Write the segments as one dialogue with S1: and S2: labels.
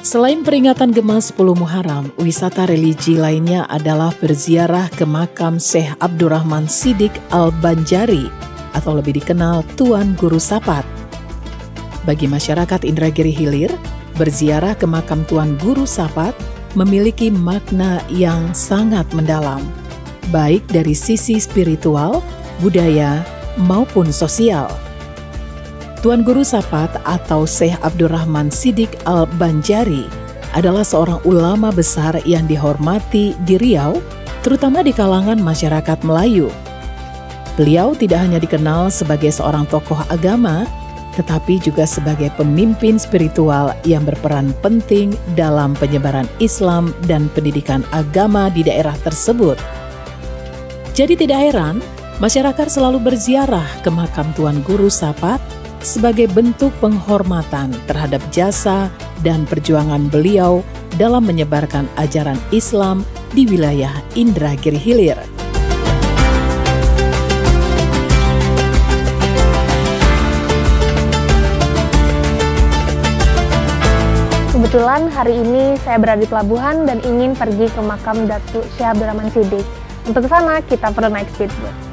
S1: Selain peringatan Gema 10 Muharram, wisata religi lainnya adalah berziarah ke makam Syekh Abdurrahman Siddiq Al-Banjari atau lebih dikenal Tuan Guru Sapat. Bagi masyarakat Indragiri Hilir, berziarah ke makam Tuan Guru Sapat memiliki makna yang sangat mendalam, baik dari sisi spiritual, budaya, maupun sosial. Tuan Guru Sapat atau Syekh Abdurrahman Siddiq Al-Banjari adalah seorang ulama besar yang dihormati di Riau, terutama di kalangan masyarakat Melayu. Beliau tidak hanya dikenal sebagai seorang tokoh agama, tetapi juga sebagai pemimpin spiritual yang berperan penting dalam penyebaran Islam dan pendidikan agama di daerah tersebut. Jadi tidak heran, masyarakat selalu berziarah ke makam Tuan Guru Sapat sebagai bentuk penghormatan terhadap jasa dan perjuangan beliau dalam menyebarkan ajaran Islam di wilayah Indragiri Hilir.
S2: Kebetulan hari ini saya berada di pelabuhan dan ingin pergi ke makam Datuk Syekh Abdurrahman Siddiq. Untuk ke sana kita perlu naik speedboat.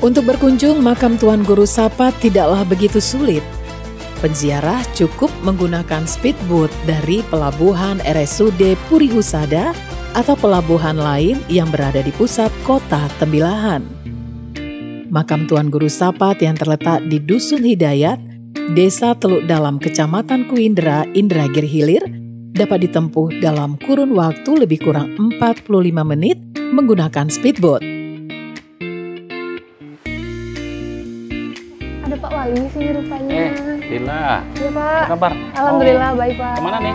S1: Untuk berkunjung makam Tuan Guru Sapat tidaklah begitu sulit. Penziarah cukup menggunakan speedboat dari pelabuhan RSUD Puri Husada atau pelabuhan lain yang berada di pusat kota Tembilahan. Makam Tuan Guru Sapat yang terletak di Dusun Hidayat, Desa Teluk Dalam, Kecamatan Kuindra, Indragiri Hilir, dapat ditempuh dalam kurun waktu lebih kurang 45 menit menggunakan speedboat.
S2: Ada Pak Wali sini rupanya.
S3: Lila.
S2: Iya Pak.
S3: Apa kabar?
S2: Alhamdulillah baik Pak.
S3: Kemana nih?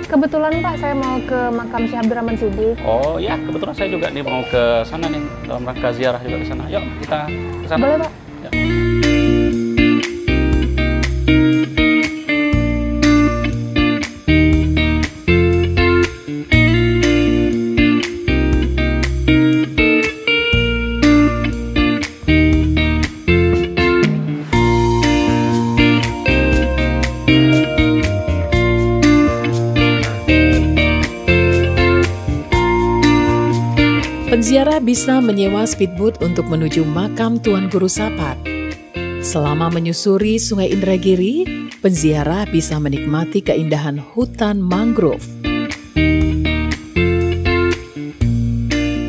S2: Kebetulan Pak saya mau ke makam Syekh Abdurrahman Siddiq.
S3: Oh ya, kebetulan saya juga nih mau ke sana nih dalam rangka ziarah juga ke sana. Yuk kita ke sana.
S2: Boleh Pak.
S3: Ya.
S1: Penziarah bisa menyewa speedboat untuk menuju makam Tuan Guru Sapat. Selama menyusuri Sungai Indragiri, penziarah bisa menikmati keindahan hutan mangrove.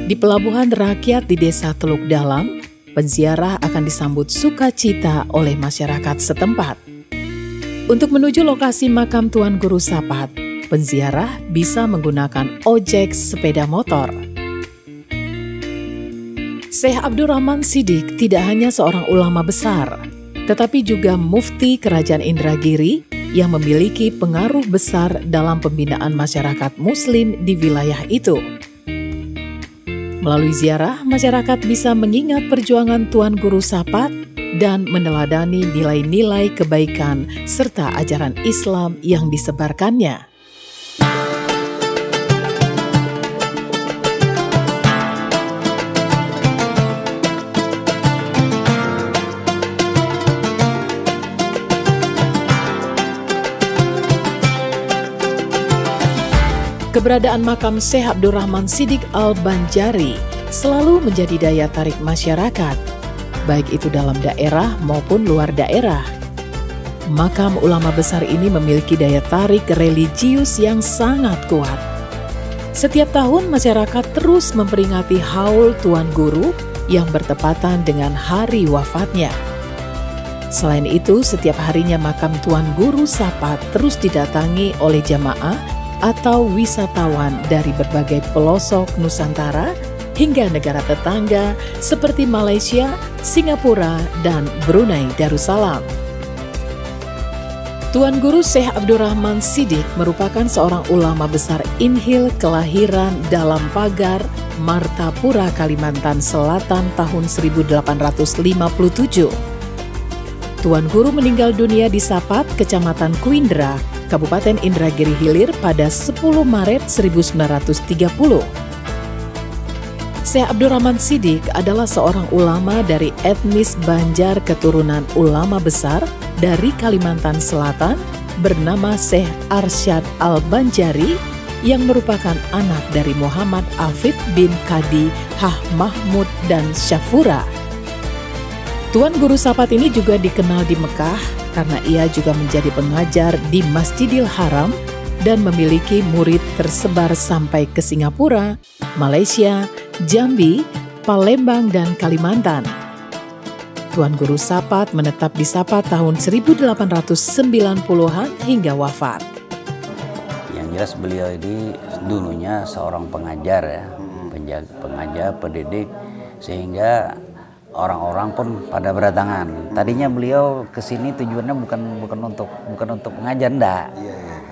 S1: Di pelabuhan rakyat di Desa Teluk Dalam, penziarah akan disambut sukacita oleh masyarakat setempat. Untuk menuju lokasi makam Tuan Guru Sapat, penziarah bisa menggunakan ojek sepeda motor. Syekh Abdurrahman Siddiq tidak hanya seorang ulama besar, tetapi juga mufti Kerajaan Indragiri yang memiliki pengaruh besar dalam pembinaan masyarakat Muslim di wilayah itu. Melalui ziarah, masyarakat bisa mengingat perjuangan Tuan Guru Sapat dan meneladani nilai-nilai kebaikan serta ajaran Islam yang disebarkannya. Keberadaan makam Syekh Abdurrahman Siddiq Al-Banjari selalu menjadi daya tarik masyarakat, baik itu dalam daerah maupun luar daerah. Makam ulama besar ini memiliki daya tarik religius yang sangat kuat. Setiap tahun masyarakat terus memperingati haul Tuan Guru yang bertepatan dengan hari wafatnya. Selain itu, setiap harinya makam Tuan Guru Sapat terus didatangi oleh jamaah atau wisatawan dari berbagai pelosok Nusantara hingga negara tetangga seperti Malaysia, Singapura, dan Brunei Darussalam. Tuan Guru Syekh Abdurrahman Siddiq merupakan seorang ulama besar Inhil kelahiran dalam Pagar, Martapura, Kalimantan Selatan tahun 1857. Tuan Guru meninggal dunia di Sapat, Kecamatan Kuindra, Kabupaten Indragiri Hilir pada 10 Maret 1930. Syekh Abdurrahman Siddiq adalah seorang ulama dari etnis Banjar keturunan ulama besar dari Kalimantan Selatan bernama Syekh Arsyad Al-Banjari yang merupakan anak dari Muhammad Afid bin Kadi Hah Mahmud dan Syafura. Tuan Guru Sapat ini juga dikenal di Mekah karena ia juga menjadi pengajar di Masjidil Haram dan memiliki murid tersebar sampai ke Singapura, Malaysia, Jambi, Palembang, dan Kalimantan. Tuan Guru Sapat menetap di Sapat tahun 1890-an hingga wafat.
S4: Yang jelas beliau ini dulunya seorang pengajar ya, pengajar, pendidik, sehingga orang-orang pun pada berdatangan. Tadinya beliau ke sini tujuannya bukan untuk mengajar, enggak.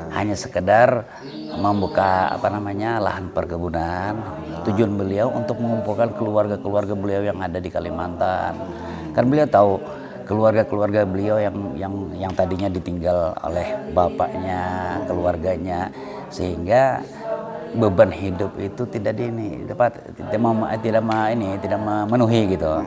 S4: Hanya sekedar membuka lahan perkebunan. Tujuan beliau untuk mengumpulkan keluarga-keluarga beliau yang ada di Kalimantan. Kan beliau tahu keluarga-keluarga beliau yang tadinya ditinggal oleh bapaknya, keluarganya, sehingga beban hidup itu tidak memenuhi gitu.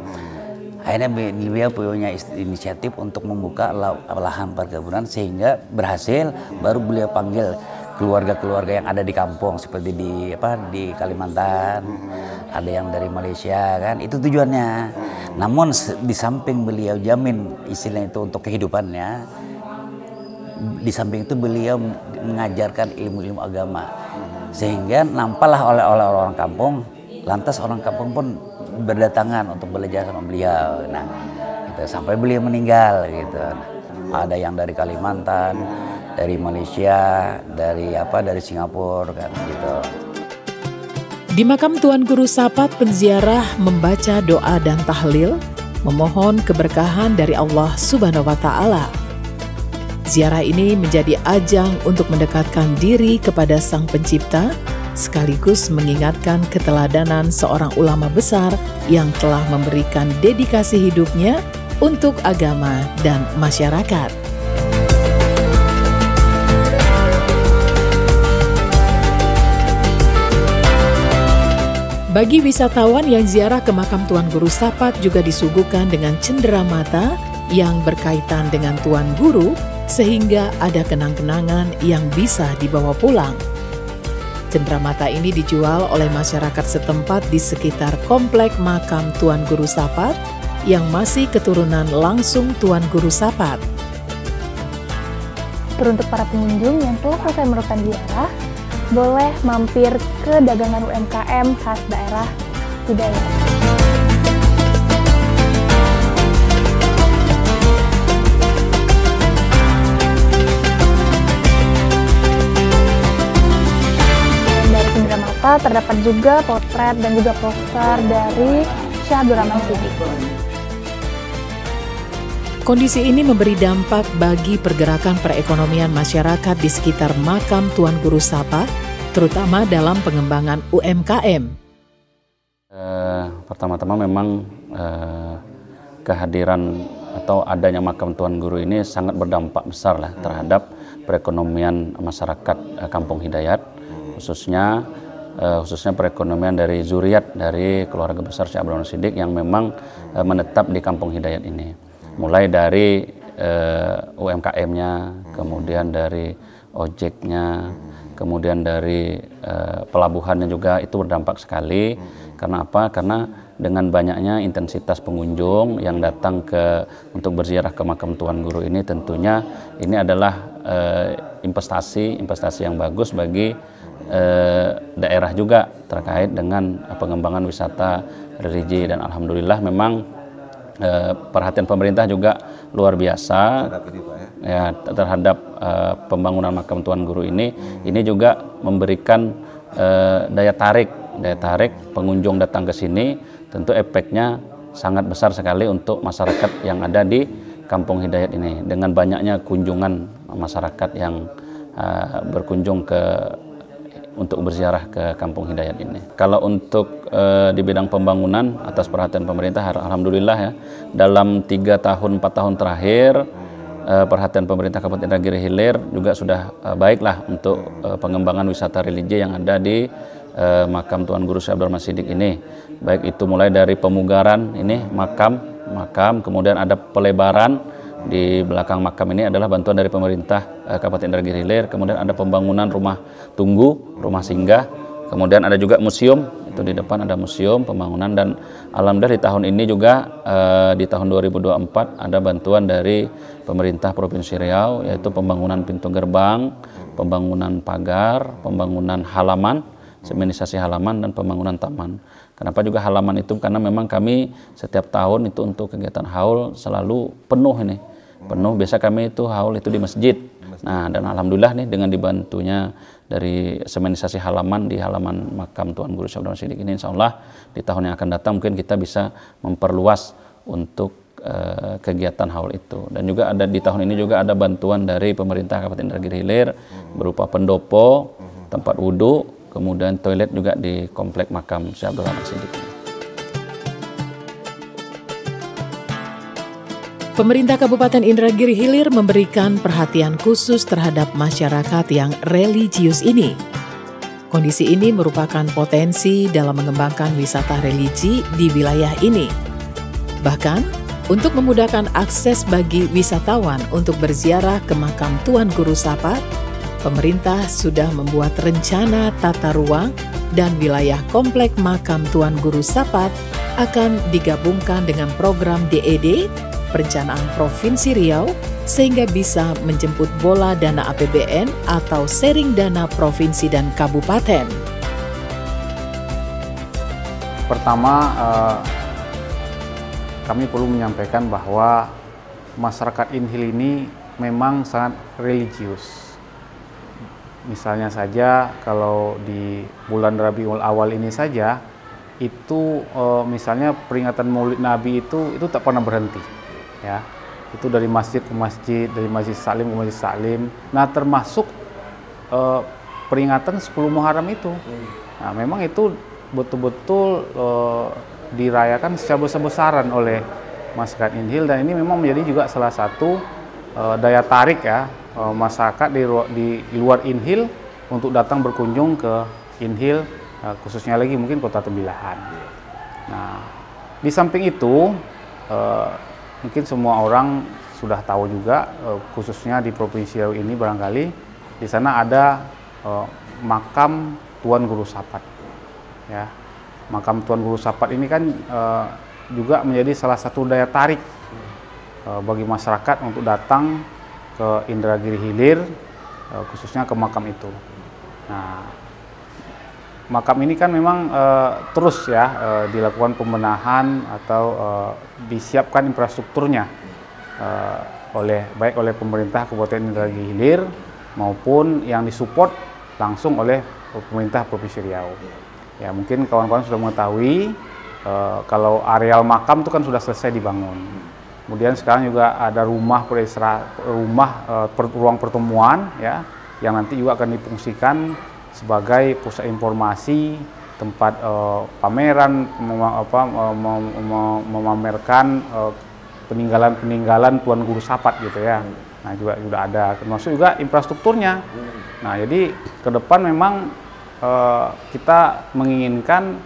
S4: Akhirnya beliau punya inisiatif untuk membuka lahan perkebunan, sehingga berhasil. Baru beliau panggil keluarga-keluarga yang ada di kampung seperti di Kalimantan, ada yang dari Malaysia kan, itu tujuannya. Namun di samping beliau jamin istilahnya itu untuk kehidupannya, di samping itu beliau mengajarkan ilmu-ilmu agama, sehingga nampaklah oleh orang kampung. Lantas orang kampung pun berdatangan untuk belajar sama beliau. Nah, gitu, sampai beliau meninggal gitu. Ada yang dari Kalimantan, dari Malaysia, dari Singapura kan gitu.
S1: Di makam Tuan Guru Sapat, penziarah membaca doa dan tahlil, memohon keberkahan dari Allah Subhanahu wa Ta'ala. Ziarah ini menjadi ajang untuk mendekatkan diri kepada Sang Pencipta, sekaligus mengingatkan keteladanan seorang ulama besar yang telah memberikan dedikasi hidupnya untuk agama dan masyarakat. Bagi wisatawan yang ziarah ke makam Tuan Guru Sapat juga disuguhkan dengan cenderamata yang berkaitan dengan Tuan Guru, sehingga ada kenang-kenangan yang bisa dibawa pulang. Cenderamata ini dijual oleh masyarakat setempat di sekitar komplek makam Tuan Guru Sapat yang masih keturunan langsung Tuan Guru Sapat.
S2: Teruntuk para pengunjung yang telah selesai melakukan ziarah, boleh mampir ke dagangan UMKM khas daerah Hidayat. Terdapat juga potret dan juga poster dari Syekh Abdurrahman Siddiq.
S1: Kondisi ini memberi dampak bagi pergerakan perekonomian masyarakat di sekitar makam Tuan Guru Sapat, terutama dalam pengembangan UMKM.
S3: Pertama-tama memang kehadiran atau adanya makam Tuan Guru ini sangat berdampak besar lah terhadap perekonomian masyarakat Kampung Hidayat, khususnya perekonomian dari zuriat dari keluarga besar Syekh Abdurrahman Siddiq yang memang menetap di Kampung Hidayat ini. Mulai dari UMKM-nya, kemudian dari ojeknya, kemudian dari pelabuhannya juga itu berdampak sekali. Karena apa? Karena dengan banyaknya intensitas pengunjung yang datang untuk berziarah ke makam Tuan Guru ini, tentunya ini adalah investasi yang bagus bagi daerah juga terkait dengan pengembangan wisata religi, dan alhamdulillah memang perhatian pemerintah juga luar biasa terhadap pembangunan makam Tuan Guru ini juga memberikan daya tarik pengunjung datang ke sini. Tentu efeknya sangat besar sekali untuk masyarakat yang ada di Kampung Hidayat ini, dengan banyaknya kunjungan masyarakat yang berkunjung untuk berziarah ke Kampung Hidayat ini. Kalau untuk di bidang pembangunan, atas perhatian pemerintah, alhamdulillah ya, dalam 3 tahun 4 tahun terakhir perhatian pemerintah Kabupaten Indragiri Hilir juga sudah baiklah untuk pengembangan wisata religi yang ada di makam Tuan Guru Syekh Abdurrahman Siddiq ini. Baik itu mulai dari pemugaran ini makam, kemudian ada pelebaran di belakang makam ini adalah bantuan dari pemerintah Kabupaten Indragiri Hilir, kemudian ada pembangunan rumah tunggu, rumah singgah, kemudian ada juga museum, itu di depan ada museum pembangunan, dan alhamdulillah di tahun ini juga di tahun 2024 ada bantuan dari pemerintah Provinsi Riau, yaitu pembangunan pintu gerbang, pembangunan pagar, pembangunan halaman, semenisasi halaman, dan pembangunan taman. Kenapa juga halaman itu? Karena memang kami setiap tahun itu untuk kegiatan haul selalu penuh ini. Penuh, biasa kami itu haul itu di masjid. Nah, dan alhamdulillah nih dengan dibantunya dari semenisasi halaman di halaman makam Tuan Guru Syekh Abdurrahman Siddiq ini, insya Allah di tahun yang akan datang mungkin kita bisa memperluas untuk kegiatan haul itu. Dan juga ada di tahun ini juga ada bantuan dari pemerintah Kabupaten Indragiri Hilir berupa pendopo, tempat wudhu, kemudian toilet juga di komplek makam Syekh Abdurrahman Siddiq.
S1: Pemerintah Kabupaten Indragiri Hilir memberikan perhatian khusus terhadap masyarakat yang religius ini. Kondisi ini merupakan potensi dalam mengembangkan wisata religi di wilayah ini. Bahkan, untuk memudahkan akses bagi wisatawan untuk berziarah ke makam Tuan Guru Sapat, pemerintah sudah membuat rencana tata ruang dan wilayah komplek makam Tuan Guru Sapat akan digabungkan dengan program DED, Perencanaan Provinsi Riau, sehingga bisa menjemput bola dana APBN atau sharing dana provinsi dan kabupaten.
S5: Pertama, kami perlu menyampaikan bahwa masyarakat Inhil ini memang sangat religius. Misalnya saja kalau di bulan Rabiul Awal ini saja, itu misalnya peringatan Maulid Nabi itu tak pernah berhenti. Ya, itu dari masjid ke masjid, dari masjid Salim ke masjid Salim. Nah, termasuk peringatan 10 Muharram itu. Nah, memang itu betul-betul dirayakan secara besar-besaran oleh masyarakat Inhil, dan ini memang menjadi juga salah satu daya tarik ya masyarakat di luar Inhil untuk datang berkunjung ke Inhil, khususnya lagi mungkin Kota Tembilahan. Nah, di samping itu mungkin semua orang sudah tahu juga, khususnya di Provinsi Riau ini barangkali di sana ada makam Tuan Guru Sapat. Ya, makam Tuan Guru Sapat ini kan juga menjadi salah satu daya tarik bagi masyarakat untuk datang ke Indragiri Hilir, khususnya ke makam itu. Nah, makam ini kan memang terus ya dilakukan pembenahan atau disiapkan infrastrukturnya baik oleh pemerintah Kabupaten Indragiri Hilir maupun yang disupport langsung oleh pemerintah Provinsi Riau. Ya, mungkin kawan-kawan sudah mengetahui kalau areal makam itu kan sudah selesai dibangun. Kemudian sekarang juga ada ruang pertemuan ya yang nanti juga akan difungsikan sebagai pusat informasi, tempat pameran, memamerkan peninggalan Tuan Guru Sapat gitu ya. Nah, juga sudah ada, termasuk juga infrastrukturnya. Nah, jadi ke depan memang kita menginginkan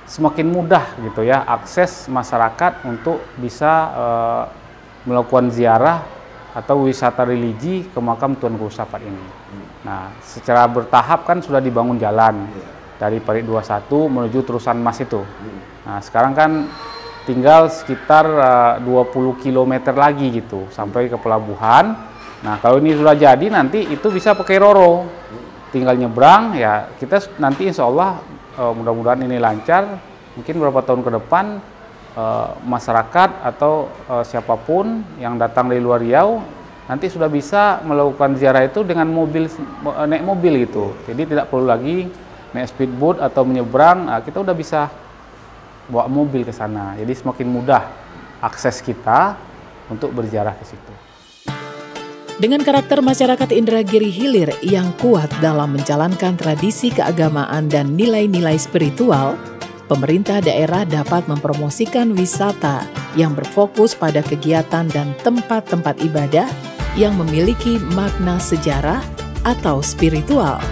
S5: semakin mudah gitu ya akses masyarakat untuk bisa melakukan ziarah atau wisata religi ke makam Tuan Guru Sapat ini. Nah, secara bertahap kan sudah dibangun jalan dari Parit 21 menuju Terusan Mas itu. Nah, sekarang kan tinggal sekitar 20 km lagi gitu sampai ke pelabuhan. Nah, kalau ini sudah jadi nanti itu bisa pakai Roro. Tinggal nyebrang ya, kita nanti insya Allah mudah-mudahan ini lancar. Mungkin beberapa tahun ke depan masyarakat atau siapapun yang datang dari luar Riau nanti sudah bisa melakukan ziarah itu dengan naik mobil gitu. Jadi tidak perlu lagi naik speedboat atau menyeberang, kita udah bisa bawa mobil ke sana. Jadi semakin mudah akses kita untuk berziarah ke situ.
S1: Dengan karakter masyarakat Indragiri Hilir yang kuat dalam menjalankan tradisi keagamaan dan nilai-nilai spiritual, pemerintah daerah dapat mempromosikan wisata yang berfokus pada kegiatan dan tempat-tempat ibadah yang memiliki makna sejarah atau spiritual.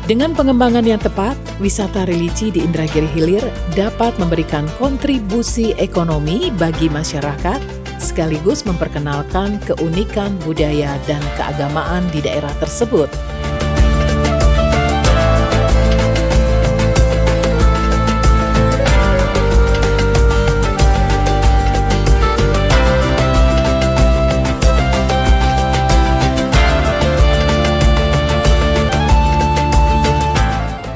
S1: Dengan pengembangan yang tepat, wisata religi di Indragiri Hilir dapat memberikan kontribusi ekonomi bagi masyarakat, sekaligus memperkenalkan keunikan budaya dan keagamaan di daerah tersebut.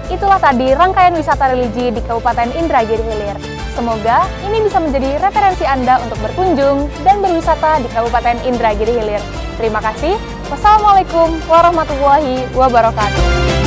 S2: Itulah tadi rangkaian wisata religi di Kabupaten Indragiri Hilir. Semoga ini bisa menjadi referensi Anda untuk berkunjung dan berwisata di Kabupaten Indragiri Hilir. Terima kasih. Wassalamualaikum warahmatullahi wabarakatuh.